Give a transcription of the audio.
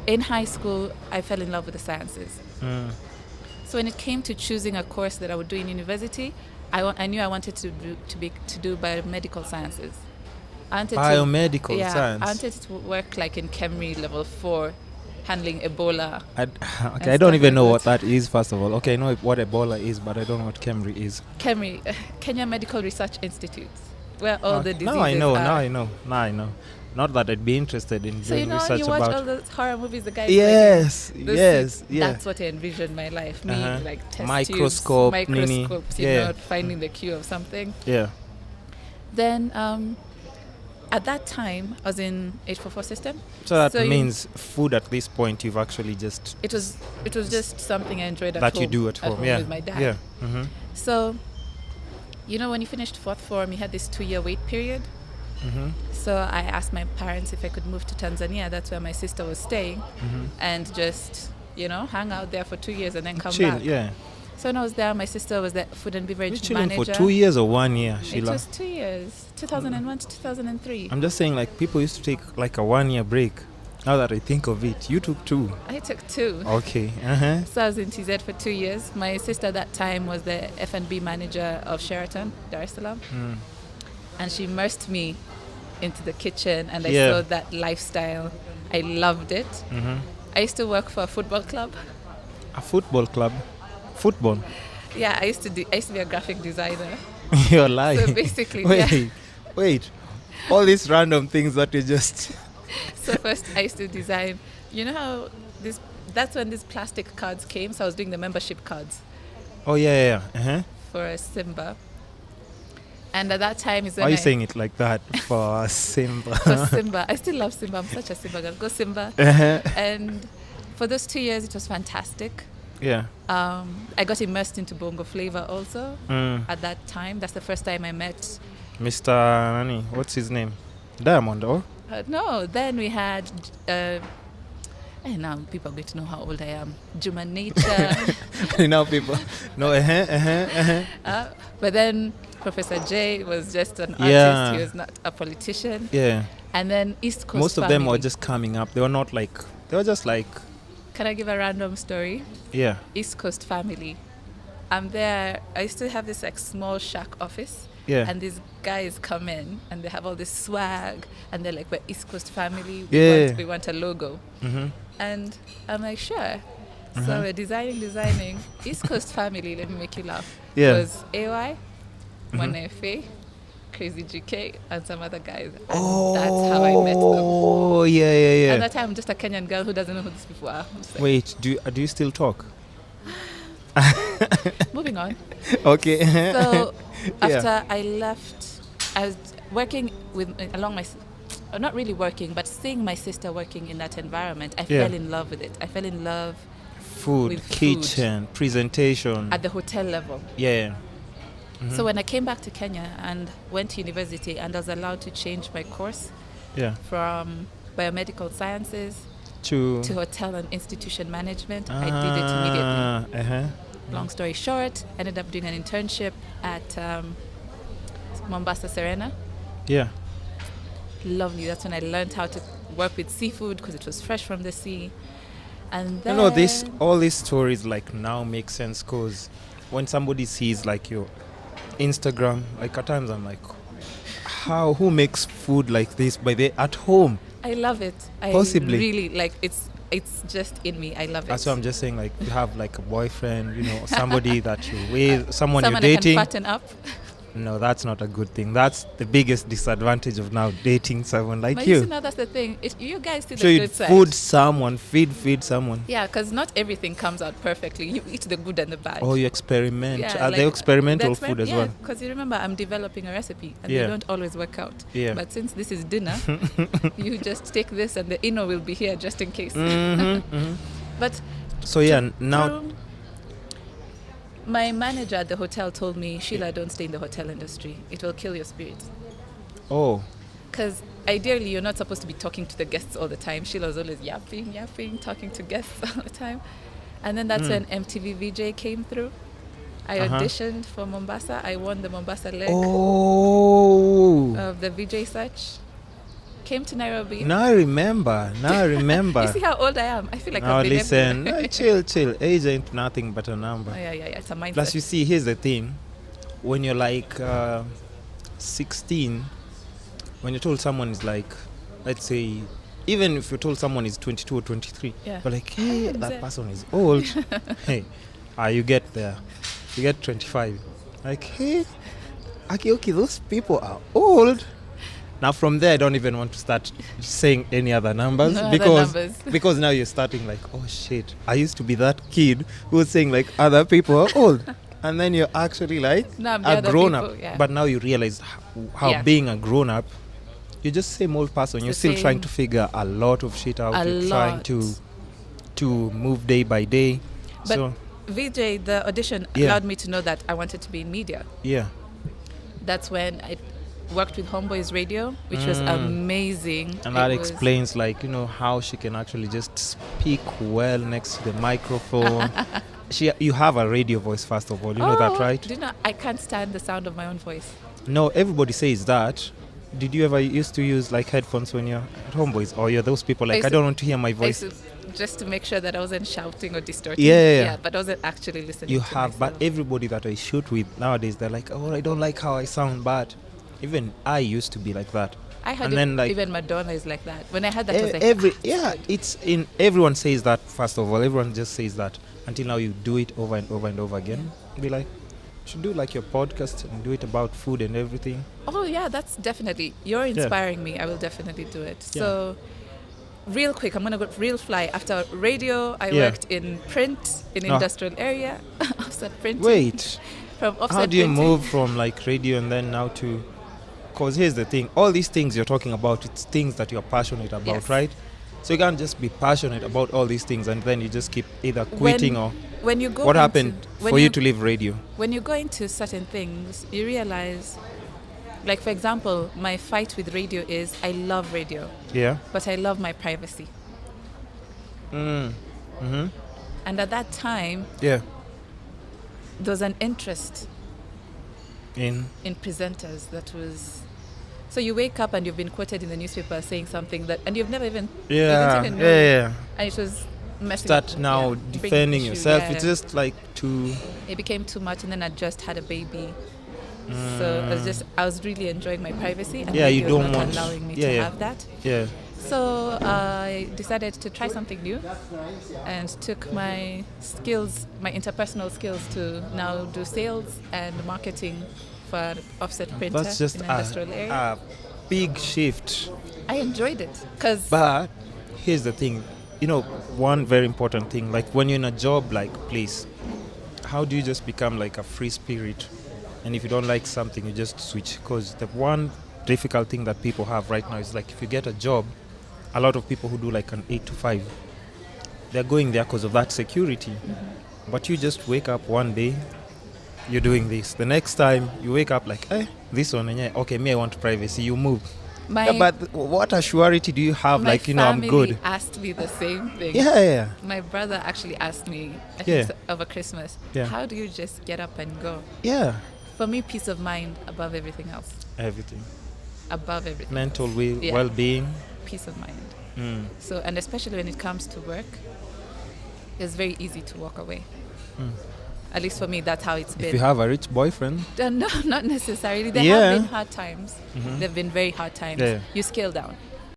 In high school, I fell in love with the sciences. So when it came to choosing a course that I would do in university, I knew I wanted to do biomedical sciences. I wanted Biomedical I science. wanted to work like in Kemri level 4, handling Ebola. Okay, I don't even know what that is, first of all. Okay, I know what Ebola is, but I don't know what Kemri is. Kemri, Kenya Medical Research Institute, where all the diseases Now I know. are. Not that I'd be interested in So doing research you watch about. all those horror movies, the guys. Yes, like those yes, suits, yeah. That's what I envisioned my life. Me like test Microscope, tubes, microscopes, yeah. finding the cure of something. Yeah. Then at that time, I was in 844 system. So that means food at this point you've actually just. It was just something I enjoyed at that home. you do at home, yeah, with my dad. Yeah. Mm-hmm. So, when you finished fourth form, you had this 2-year wait period. Mm-hmm. So I asked my parents if I could move to Tanzania. That's where my sister was staying, and just hang out there for 2 years and then come Chill, back. yeah. So when I was there, my sister was the food and beverage chilling manager. for 2 years or 1 year, Sheila? It was 2 years, 2001 to 2003. I'm just saying, like, people used to take like a 1 year break. Now that I think of it, you took 2. I took 2. Okay. So I was in TZ for 2 years. My sister at that time was the F&B manager of Sheraton, Dar es Salaam. And she immersed me into the kitchen, and I saw that lifestyle. I loved it. I used to work for a football club. A football club? Football? Yeah, I used to be a graphic designer. You're lying. So basically, wait. All these random things that you just... So first I used to design, how that's when these plastic cards came, so I was doing the membership cards. Oh, yeah. For a Simba. And at that time is when Why are you saying it like that? For Simba? For Simba. I still love Simba. I'm such a Simba girl. Go Simba. And for those 2 years, it was fantastic. Yeah. I got immersed into Bongo Flavor also at that time. That's the first time I met... Mr. Nani, what's his name? Diamond, or? No, then we had... and now people are going to know how old I am. Juma Nature. Now people... No, But then Professor J was just an artist. He was not a politician. Yeah. And then East Coast Most family. of them were just coming up. They were not like... They were just like... Can I give a random story? Yeah. East Coast family. I'm there. I used to have this like small shack office. Yeah. And these guys come in and they have all this swag and they're like, we're East Coast family. We want a logo. And I'm like, sure. So we're designing. East Coast family, let me make you laugh. Yeah. Was AY, Monefe, Crazy GK, and some other guys. And that's how I met them. Oh, yeah. At that time, I'm just a Kenyan girl who doesn't know who these people are. Like, wait, do you still talk? Moving on. Okay. So after I left, I was working not really working, but seeing my sister working in that environment, I fell in love with it. I fell in love with kitchen, presentation. At the hotel level. Yeah. So when I came back to Kenya and went to university and I was allowed to change my course from biomedical sciences to hotel and institution management, I did it immediately. Long story short, ended up doing an internship at Mombasa Serena. Yeah. Lovely. That's when I learned how to work with seafood because it was fresh from the sea. And then all these stories like now make sense because when somebody sees like your Instagram, like at times I'm like, who makes food like this at home? I love it. Possibly. I really like it's just in me. I love it. That's why I'm just saying, like, you have like a boyfriend, somebody that you're with, someone you're dating. I can fatten up. No, that's not a good thing. That's the biggest disadvantage of now dating someone like but you. You see, now that's the thing. You guys see the good side. Feed someone. Yeah, because not everything comes out perfectly. You eat the good and the bad. Oh, you experiment. Yeah, they experimental food as well? Yeah, because you remember I'm developing a recipe and they don't always work out. Yeah. But since this is dinner, you just take this and the Eno will be here just in case. But so now... My manager at the hotel told me, Sheila, don't stay in the hotel industry. It will kill your spirit. Oh. Because ideally, you're not supposed to be talking to the guests all the time. Sheila was always yapping, talking to guests all the time. And then that's when MTV VJ came through. I auditioned for Mombasa. I won the Mombasa leg of the VJ search. came to Nairobi. Now I remember. You see how old I am? I feel like now I've been listen, no, chill. Age ain't nothing but a number. Oh, yeah. It's a mindset. Plus, you see, here's the thing. When you're like 16, when you're told someone is like, let's say, even if you're told someone is 22 or 23, but like, hey, that person is old. Hey, you get there. You get 25. Like, hey, okay, those people are old. Now from there, I don't even want to start saying any other numbers because now you're starting like, oh shit, I used to be that kid who was saying like other people are old, and then you're actually like a grown up. Yeah. But now you realize how being a grown up, you're just the same old person. You're still trying to figure a lot of shit out. You're trying to move day by day. But so VJ, the audition allowed me to know that I wanted to be in media. Yeah. That's when I worked with Homeboys Radio, which was amazing. And that explains, like, you know, how she can actually just speak well next to the microphone. You have a radio voice, first of all. You know that, right? I can't stand the sound of my own voice. No, everybody says that. Did you ever used to use like headphones when you're at Homeboys? Or you're those people like, I don't want to hear my voice? Just to make sure that I wasn't shouting or distorting. Yeah. But I wasn't actually listening to myself. But everybody that I shoot with nowadays, they're like, oh, I don't like how I sound bad. Even I used to be like that. I heard even Madonna is like that. When I heard that, I was like... everyone says that, first of all. Everyone just says that. Until now you do it over and over and over again. Be like, you should do like your podcast and do it about food and everything. Oh, yeah, that's definitely... You're inspiring me. I will definitely do it. Yeah. So... Real quick, I'm going to go real fly. After radio, I worked in print, in industrial area. Offset printing. Wait. From offset How do you printing. move from like radio and then now to... Because here's the thing. All these things you're talking about, it's things that you're passionate about, right? So you can't just be passionate about all these things and then you just keep either quitting or... When you go what happened for you to leave radio? When you go into certain things, you realize... Like, for example, my fight with radio is I love radio. Yeah. But I love my privacy. Mm-hmm. And at that time, there was an interest in presenters that was... So you wake up and you've been quoted in the newspaper saying something that... And you've never even... And it was messing up. Start now defending yourself. It's just like too... It became too much, and then I just had a baby. So I was really enjoying my privacy, and you don't not want allowing me to have that. Yeah. So I decided to try something new, and took my skills, my interpersonal skills, to now do sales and marketing for an offset printer. That's just in an industrial area. A big shift. I enjoyed it But here's the thing, you know, one very important thing. Like when you're in a job like place, how do you just become like a free spirit? And if you don't like something, you just switch. Because the one difficult thing that people have right now is like if you get a job, a lot of people who do like an 8 to 5, they're going there because of that security. Mm-hmm. But you just wake up one day, you're doing this. The next time you wake up like, this one, okay, me, I want privacy. You move. But what assurity do you have? Like, you know, I'm good. My family asked me the same thing. Yeah. My brother actually asked me, I think over Christmas, how do you just get up and go? Yeah. For me, peace of mind above everything else. Everything. Above everything. Mental well-being. Peace of mind. So, and especially when it comes to work, it's very easy to walk away. At least for me, that's how it's been. If you have a rich boyfriend? No, not necessarily. There have been hard times. Mm-hmm. There have been very hard times. You scale down.